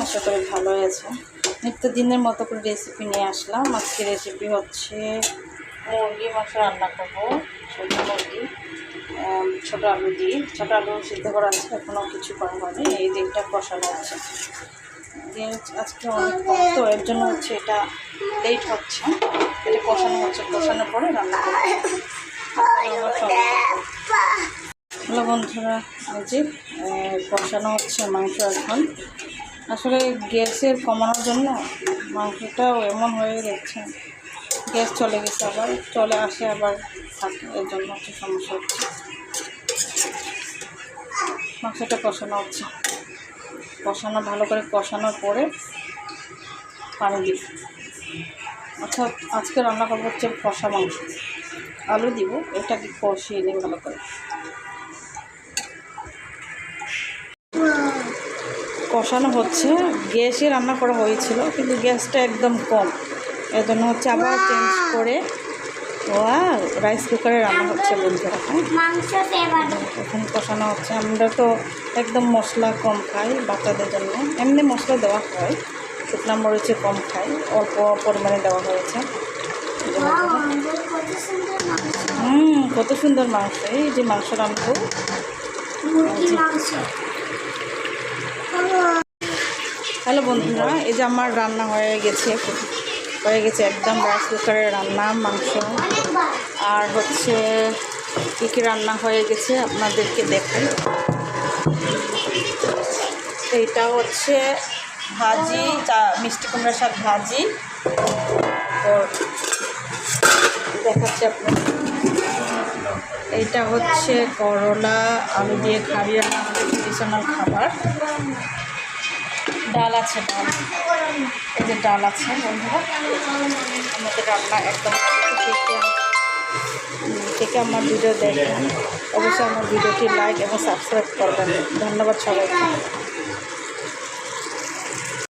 আশা করি ভালোই আছে। নিত্যদিনের মতো করে রেসিপি নিয়ে আসলাম। আজকে রেসিপি হচ্ছে মুরগি মাংস রান্না করবো। ছোটো মুরগি, ছোটো আলু দিয়ে। ছোটো আলু সিদ্ধ করা আছে, এখনও কিছু করা হয়নি। এই দিকটা কষানো হচ্ছে। আজকে অনেক কম তো, এর জন্য হচ্ছে এটা লেট হচ্ছে। এটা কষানো হচ্ছে, কষানোর পরে রান্না করবো। হ্যালো বন্ধুরা, যে কষানো হচ্ছে মাংস এখন। আসলে গ্যাসের কমানোর জন্য মাংসটাও এমন হয়ে যাচ্ছে, গ্যাস চলে গেছে, আবার চলে আসে, আবার থাকে, এর জন্য হচ্ছে সমস্যা হচ্ছে। মাংসটা কষানো হচ্ছে, কষানো ভালো করে কষানোর পরে পানি দিব। অর্থাৎ আজকে রান্না করবো হচ্ছে কষা মাংস, আলু দিব, এটাকে কষিয়ে নিই ভালো করে। কষানো হচ্ছে, গ্যাসে রান্না করা হয়েছিল কিন্তু গ্যাসটা একদম কম, এর জন্য হচ্ছে আবার চেঞ্জ করে রাইস কুকারে রান্না হচ্ছে বন্ধুরা। এখন কষানো হচ্ছে। আমরা তো একদম মশলা কম খাই বাচ্চাদের জন্য, এমনি মশলা দেওয়া হয়, শুকনো মরিচে কম খাই, অল্প পরিমাণে দেওয়া হয়েছে। কত সুন্দর মাংস! এই যে মাংস রান্না, হ্যালো বন্ধুরা, এই যে আমার রান্না হয়ে গেছে একদম রাইস কুকারে রান্না মাংস। আর হচ্ছে কী কী রান্না হয়ে গেছে আপনাদেরকে দেখাই। এইটা হচ্ছে ভাজি, মিষ্টি কুমড়া শাক ভাজি, দেখাচ্ছি আপনাদের। এইটা হচ্ছে করলা আলু দিয়ে খারি রান্না, আমাদের ট্রেডিশনাল খাবার। ডাল আছে, এই যে ডাল আছে বন্ধুরা। আমাদের রান্না একদম থেকে আমার ভিডিও দেখবেন, অবশ্যই আমার ভিডিওটি লাইক এবং সাবস্ক্রাইব করবেন। ধন্যবাদ সবাইকে।